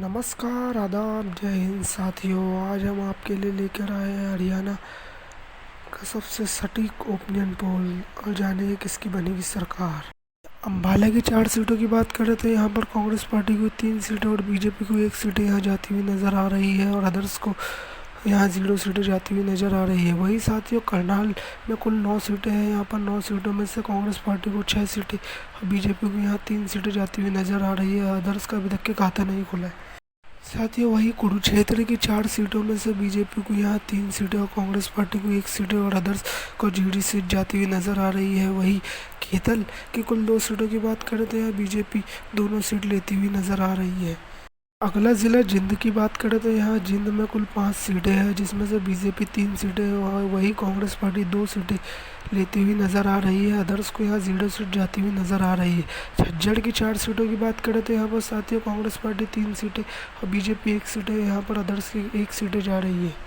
नमस्कार, आदाब, जय हिंद साथियों। आज हम आपके लिए लेकर आए हैं हरियाणा का सबसे सटीक ओपिनियन पोल और जानेंगे किसकी बनेगी सरकार। अम्बाला की 4 सीटों की बात करें तो यहाँ पर कांग्रेस पार्टी को 3 सीटें और बीजेपी को 1 सीटें यहाँ जाती हुई नज़र आ रही है और अदर्स को यहाँ 0 सीटें जाती हुई नज़र आ रही है। वही साथियों, करनाल में कुल 9 सीटें हैं। यहाँ पर 9 सीटों में से कांग्रेस पार्टी को 6 सीटें और बीजेपी को यहाँ 3 सीटें जाती हुई नज़र आ रही है। अदर्स का अभी तक के खाता नहीं खुला है। साथियों, वही कुरुक्षेत्र की 4 सीटों में से बीजेपी को यहाँ 3 सीटें और कांग्रेस पार्टी को 1 सीटें और अदर्स को 0 सीट जाती हुई नज़र आ रही है। वही कैथल की कुल 2 सीटों की बात करें तो यहाँ बीजेपी दोनों सीट लेती हुई नज़र आ रही है। अगला ज़िला जिंद की बात करें तो यहाँ जिंद में कुल 5 सीटें हैं, जिसमें से बीजेपी 3 सीटें और वही कांग्रेस पार्टी 2 सीटें लेती हुई नज़र आ रही है। अदर्स को यहाँ 0 सीट जाती हुई नज़र आ रही है। झज्जर की 4 सीटों की बात करें तो यहाँ पर साथियों कांग्रेस पार्टी 3 सीटें और बीजेपी 1 सीटें, यहाँ पर अदर्स की 1 सीटें जा रही है।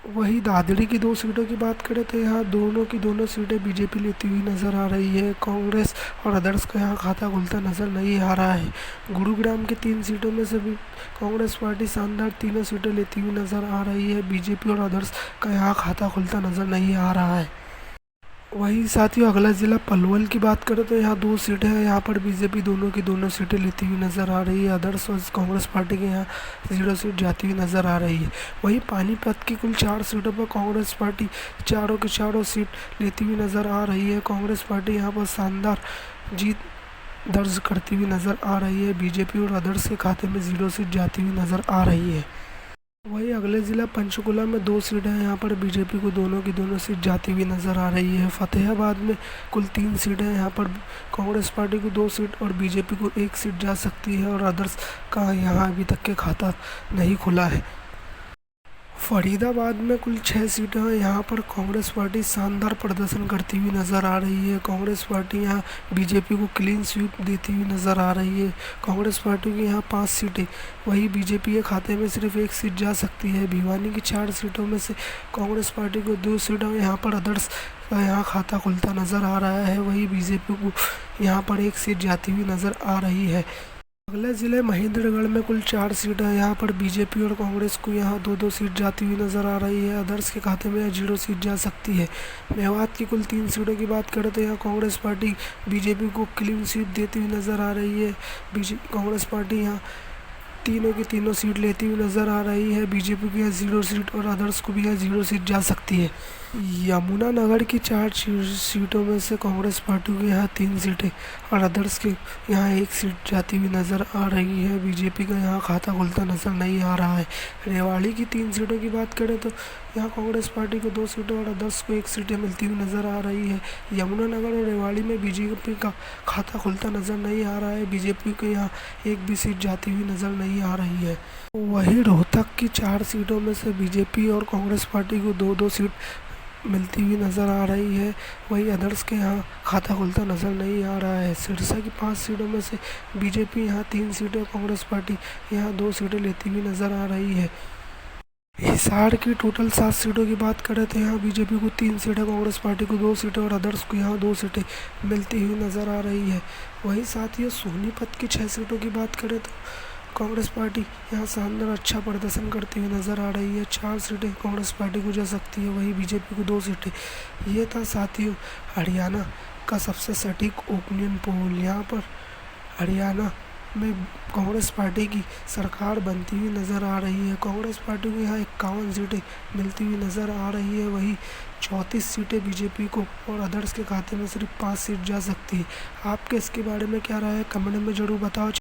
वही दादरी की 2 सीटों की बात करें तो यहाँ दोनों की दोनों सीटें बीजेपी लेती हुई नज़र आ रही है। कांग्रेस और अदर्स का यहाँ खाता खुलता नज़र नहीं आ रहा है। गुरुग्राम की 3 सीटों में से भी कांग्रेस पार्टी शानदार तीनों सीटें लेती हुई नज़र आ रही है। बीजेपी और अदर्स का यहाँ खाता खुलता नज़र नहीं आ रहा है। वही साथियों, अगला ज़िला पलवल की बात करें तो यहाँ 2 सीटें हैं। यहाँ पर बीजेपी दोनों की दोनों सीटें लेती हुई नज़र आ रही है। अदर्स और कांग्रेस पार्टी के यहाँ 0 सीट जाती हुई नज़र आ रही है। वही पानीपत की कुल 4 सीटों पर कांग्रेस पार्टी चारों की चारों सीट लेती हुई नज़र आ रही है। कांग्रेस पार्टी यहाँ पर शानदार जीत दर्ज करती हुई नज़र आ रही है। बीजेपी और अदर्स के खाते में 0 सीट जाती हुई नज़र आ रही है। वही अगले ज़िला पंचकुला में 2 सीटें हैं। यहाँ पर बीजेपी को दोनों की दोनों सीट जाती हुई नज़र आ रही है। फतेहाबाद में कुल 3 सीटें हैं। यहाँ पर कांग्रेस पार्टी को 2 सीट और बीजेपी को 1 सीट जा सकती है और अदर्स का यहाँ अभी तक के खाता नहीं खुला है। फरीदाबाद में कुल 6 सीटें हैं। यहाँ पर कांग्रेस पार्टी शानदार प्रदर्शन करती हुई नज़र आ रही है। कांग्रेस पार्टी यहाँ बीजेपी को क्लीन स्वीप देती हुई नज़र आ रही है। कांग्रेस पार्टी की यहाँ 5 सीटें, वही बीजेपी के खाते में सिर्फ 1 सीट जा सकती है। भिवानी की 4 सीटों में से कांग्रेस पार्टी को 2 सीटें, यहाँ पर अदर्स का यहाँ खाता खुलता नज़र आ रहा है। वही बीजेपी को यहाँ पर 1 सीट जाती हुई नज़र आ रही है। अगले ज़िले महेंद्रगढ़ में कुल 4 सीटें हैं। यहाँ पर बीजेपी और कांग्रेस को यहाँ 2-2 सीट जाती हुई नज़र आ रही है। अदर्स के खाते में 0 सीट जा सकती है। मेवात की कुल 3 सीटों की बात करें तो यहाँ कांग्रेस पार्टी बीजेपी को क्लीन स्वीप देती हुई नज़र आ रही है। कांग्रेस पार्टी यहाँ तीनों की तीनों सीट लेती हुई नज़र आ रही है। बीजेपी की यहाँ 0 सीट और अदर्स को भी यहाँ 0 सीट जा सकती है। यमुनानगर की 4 सीटों में से कांग्रेस पार्टी को यहाँ 3 सीटें और अदर्स के यहाँ 1 सीट जाती हुई नज़र आ रही है। बीजेपी का यहाँ खाता खुलता नज़र नहीं आ रहा है। रेवाड़ी की 3 सीटों की बात करें तो यहाँ कांग्रेस पार्टी को 2 सीटें और अदर्स को 1 सीटें मिलती हुई नज़र आ रही है। यमुनानगर और रेवाड़ी में बीजेपी का खाता खुलता नज़र नहीं आ रहा है। बीजेपी को यहाँ 1 भी सीट जाती हुई नज़र नहीं आ रही है। वहीं रोहतक की 4 सीटों में से बीजेपी और कांग्रेस पार्टी को 2-2 सीट मिलती हुई नज़र आ रही है। वही अदर्स के यहाँ खाता खुलता नज़र नहीं आ रहा है। सिरसा की 5 सीटों में से बीजेपी यहाँ 3 सीटें, कांग्रेस पार्टी यहाँ 2 सीटें लेती हुई नज़र आ रही है। हिसार की टोटल 7 सीटों की बात करें तो यहाँ बीजेपी को 3 सीटें, कांग्रेस पार्टी को 2 सीटें और अदर्स को यहाँ 2 सीटें मिलती हुई नज़र आ रही है। वही साथ ही सोनीपत की 6 सीटों की बात करें तो कांग्रेस पार्टी यहाँ शानदार अच्छा प्रदर्शन करती हुई नज़र आ रही है। 4 सीटें कांग्रेस पार्टी को जा सकती है, वही बीजेपी को 2 सीटें। ये था साथियों हरियाणा का सबसे सटीक ओपिनियन पोल। यहाँ पर हरियाणा में कांग्रेस पार्टी की सरकार बनती हुई नज़र आ रही है। कांग्रेस पार्टी को यहाँ 51 सीटें मिलती हुई नज़र आ रही है। वही 34 सीटें बीजेपी को और अदर्स के खाते में सिर्फ 5 सीट जा सकती है। आपके इसके बारे में क्या राय है, कमेंट में ज़रूर बताओ।